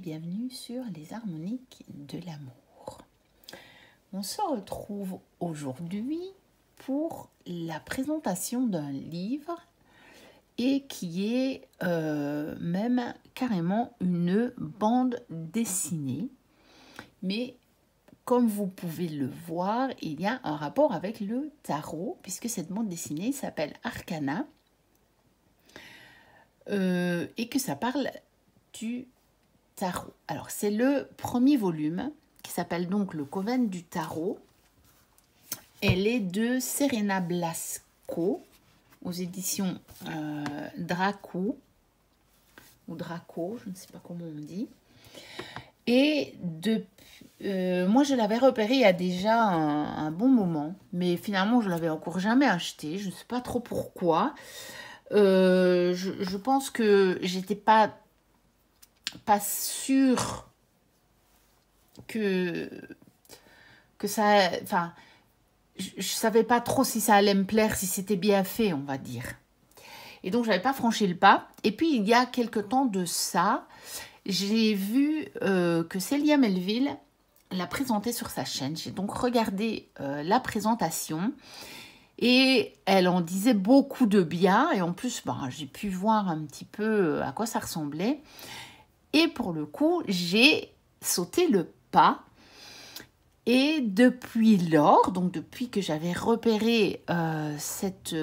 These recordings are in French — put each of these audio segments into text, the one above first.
bienvenue sur les harmoniques de l'amour. On se retrouve aujourd'hui pour la présentation d'un livre et qui est même carrément une bande dessinée. Mais comme vous pouvez le voir, il y a un rapport avec le tarot puisque cette bande dessinée s'appelle Arcana et que ça parle du tarot. Alors, c'est le premier volume qui s'appelle donc Le Coven du Tarot. Elle est de Serena Blasco aux éditions Draco ou Draco, je ne sais pas comment on dit. Et moi, je l'avais repéré il y a déjà un bon moment, mais finalement, je ne l'avais encore jamais acheté. Je ne sais pas trop pourquoi. Je pense que j'étais pas sûre que ça, enfin, je savais pas trop si ça allait me plaire, si c'était bien fait, on va dire. Et donc, j'avais pas franchi le pas. Et puis, il y a quelque temps de ça, j'ai vu que Célia Melville l'a présenté sur sa chaîne. J'ai donc regardé la présentation et elle en disait beaucoup de bien. Et en plus, j'ai pu voir un petit peu à quoi ça ressemblait. Et pour le coup, j'ai sauté le pas. Et depuis lors, donc depuis que j'avais repéré cette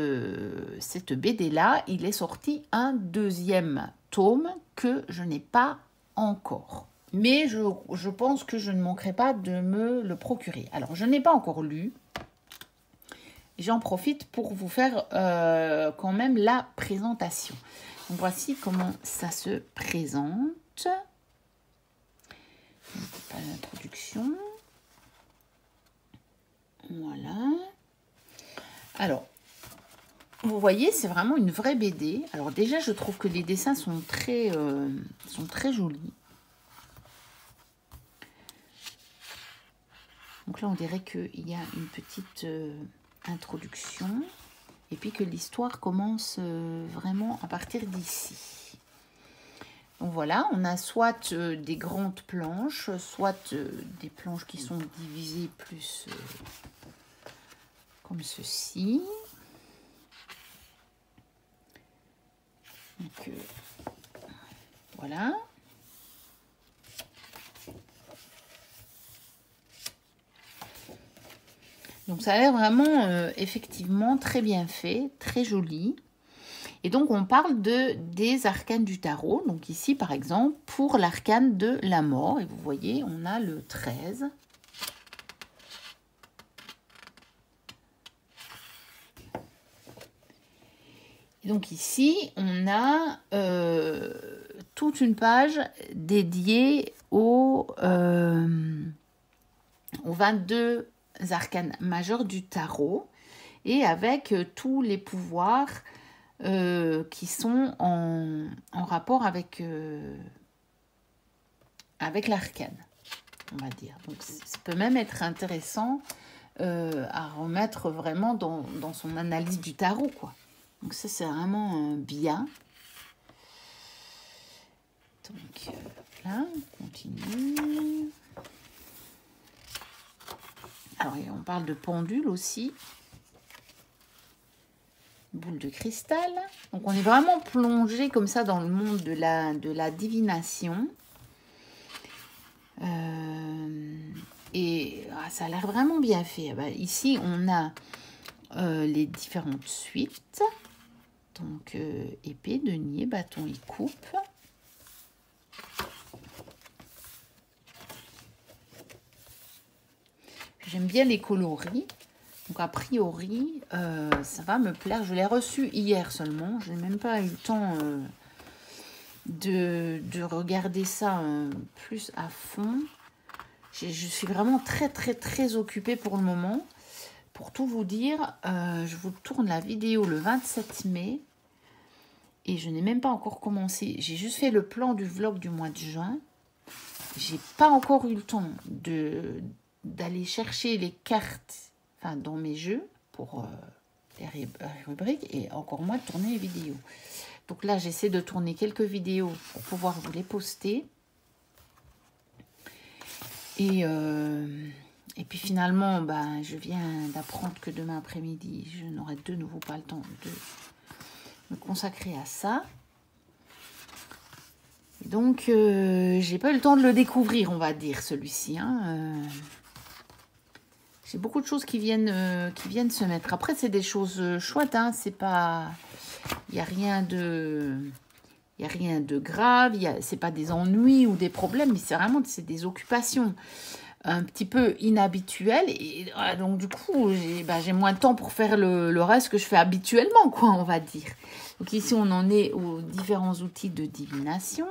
BD-là, il est sorti un deuxième tome que je n'ai pas encore. Mais je pense que je ne manquerai pas de me le procurer. Alors, je n'ai pas encore lu. J'en profite pour vous faire quand même la présentation. Donc, voici comment ça se présente. Pas l'introduction. Voilà. Alors, vous voyez, c'est vraiment une vraie BD. Alors déjà, je trouve que les dessins sont très jolis. Donc là, on dirait qu'il y a une petite introduction. Et puis que l'histoire commence vraiment à partir d'ici. Donc voilà, on a soit des grandes planches, soit des planches qui sont divisées plus comme ceci. Donc voilà. Donc ça a l'air vraiment effectivement très bien fait, très joli. Et donc on parle des arcanes du tarot. Donc ici par exemple pour l'arcane de la mort. Et vous voyez on a le 13. Et donc ici on a toute une page dédiée aux 22 arcanes majeures du tarot et avec tous les pouvoirs qui sont en rapport avec l'arcane, on va dire. Donc ça peut même être intéressant à remettre vraiment dans son analyse du tarot, quoi. Donc ça c'est vraiment bien. Donc là, on continue. Alors, on parle de pendule aussi. Boule de cristal. Donc, on est vraiment plongé comme ça dans le monde de la divination. Et ça a l'air vraiment bien fait. Ici, on a les différentes suites. Donc, épée, denier, bâton et coupe. J'aime bien les coloris. Donc, a priori, ça va me plaire. Je l'ai reçu hier seulement. Je n'ai même pas eu le temps de regarder ça plus à fond. Je suis vraiment très occupée pour le moment. Pour tout vous dire, je vous tourne la vidéo le 27 mai. Et je n'ai même pas encore commencé. J'ai juste fait le plan du vlog du mois de juin. J'ai pas encore eu le temps d'aller chercher les cartes dans mes jeux pour les rubriques et encore moins de tourner les vidéos. Donc là, j'essaie de tourner quelques vidéos pour pouvoir vous les poster. Et puis finalement, bah, je viens d'apprendre que demain après-midi, je n'aurai de nouveau pas le temps de me consacrer à ça. Et donc, j'ai pas eu le temps de le découvrir, on va dire, celui-ci. Hein. J'ai beaucoup de choses qui viennent se mettre. Après, c'est des choses chouettes, hein. C'est pas... Il n'y a rien de... Il n'y a rien de grave, c'est pas des ennuis ou des problèmes, mais c'est des occupations un petit peu inhabituelles. Et donc, du coup, j'ai moins de temps pour faire le reste que je fais habituellement, quoi, on va dire. Donc ici, on en est aux différents outils de divination.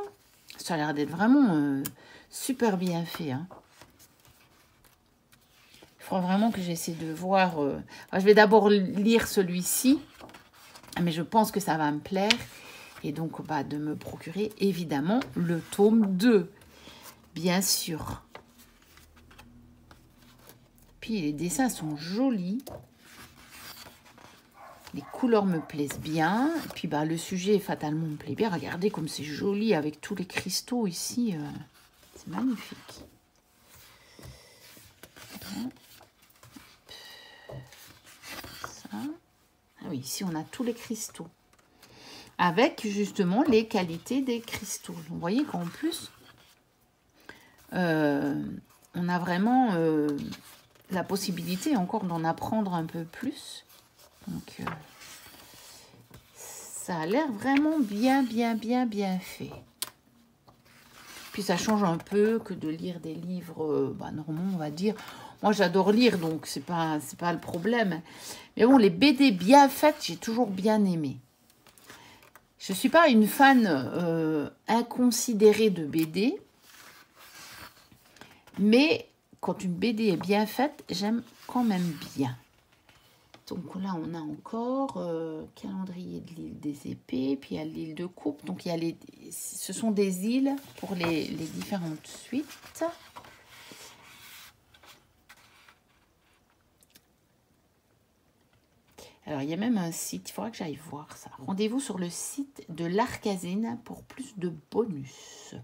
Ça a l'air d'être vraiment super bien fait. Hein. Il faudra vraiment que j'essaie de voir... je vais d'abord lire celui-ci, mais je pense que ça va me plaire. Et donc, de me procurer, évidemment, le tome 2. Bien sûr. Puis, les dessins sont jolis. Les couleurs me plaisent bien. Et puis, le sujet, fatalement, me plaît bien. Regardez comme c'est joli avec tous les cristaux ici. C'est magnifique. Ça. Ah oui, ici, on a tous les cristaux. Avec justement les qualités des cristaux. Vous voyez qu'en plus, on a vraiment la possibilité encore d'en apprendre un peu plus. Donc, ça a l'air vraiment bien fait. Puis ça change un peu que de lire des livres normaux, on va dire. Moi, j'adore lire, donc c'est pas le problème. Mais bon, les BD bien faites, j'ai toujours bien aimé. Je ne suis pas une fan inconsidérée de BD, mais quand une BD est bien faite, j'aime quand même bien. Donc là, on a encore calendrier de l'île des épées, puis il y a l'île de coupe. Donc il y a ce sont des îles pour les différentes suites. Alors, il y a même un site, il faudra que j'aille voir ça. Rendez-vous sur le site de l'Arcasine pour plus de bonus.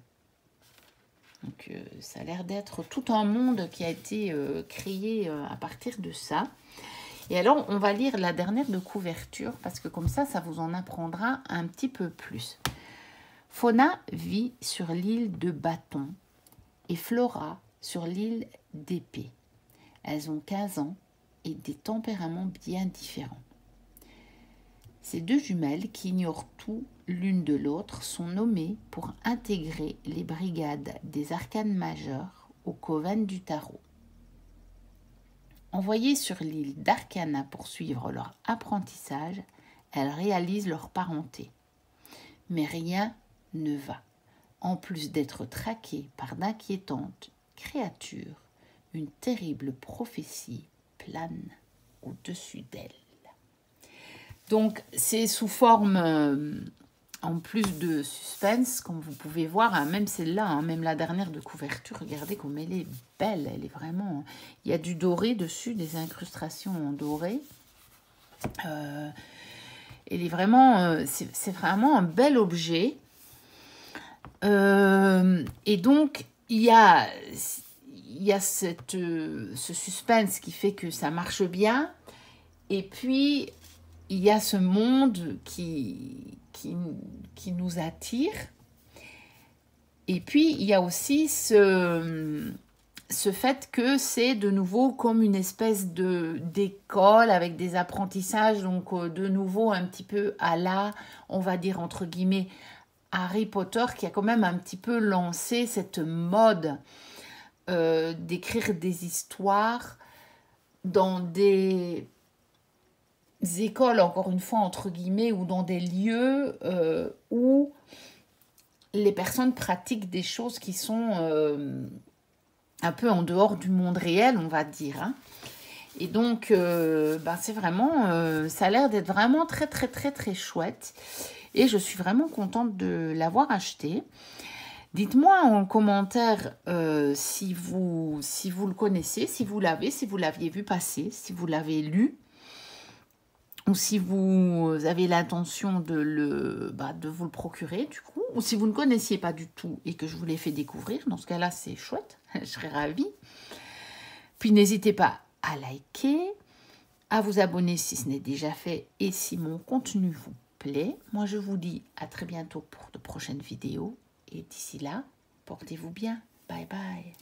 Donc, ça a l'air d'être tout un monde qui a été créé à partir de ça. Et alors, on va lire la dernière de couverture, parce que comme ça vous en apprendra un petit peu plus. Fauna vit sur l'île de Bâton et Flora sur l'île d'Épée. Elles ont 15 ans et des tempéraments bien différents. Ces deux jumelles, qui ignorent tout l'une de l'autre, sont nommées pour intégrer les brigades des arcanes majeures au coven du tarot. Envoyées sur l'île d'Arcana pour suivre leur apprentissage, elles réalisent leur parenté. Mais rien ne va. En plus d'être traquées par d'inquiétantes créatures, une terrible prophétie plane au-dessus d'elles. Donc, c'est sous forme, en plus de suspense, comme vous pouvez voir, hein, même celle-là, hein, même la dernière de couverture, regardez comme elle est belle, elle est vraiment... Il y a du doré dessus, des incrustations en doré. Elle est vraiment... c'est vraiment un bel objet. Et donc, il y a ce suspense qui fait que ça marche bien. Et puis... il y a ce monde qui nous attire. Et puis, il y a aussi ce fait que c'est de nouveau comme une espèce d'école avec des apprentissages. Donc, de nouveau, un petit peu à la, on va dire, entre guillemets, Harry Potter, qui a quand même un petit peu lancé cette mode d'écrire des histoires dans des écoles, encore une fois, entre guillemets, ou dans des lieux où les personnes pratiquent des choses qui sont un peu en dehors du monde réel, on va dire. Hein. Et donc, c'est vraiment... ça a l'air d'être vraiment très, très, très, très chouette. Et je suis vraiment contente de l'avoir acheté. Dites-moi en commentaire si vous le connaissez, si vous l'aviez vu passer, si vous l'avez lu. Ou si vous avez l'intention de vous le procurer, du coup. Ou si vous ne connaissiez pas du tout et que je vous l'ai fait découvrir. Dans ce cas-là, c'est chouette. je serais ravie. Puis n'hésitez pas à liker, à vous abonner si ce n'est déjà fait et si mon contenu vous plaît. Moi, je vous dis à très bientôt pour de prochaines vidéos. Et d'ici là, portez-vous bien. Bye bye.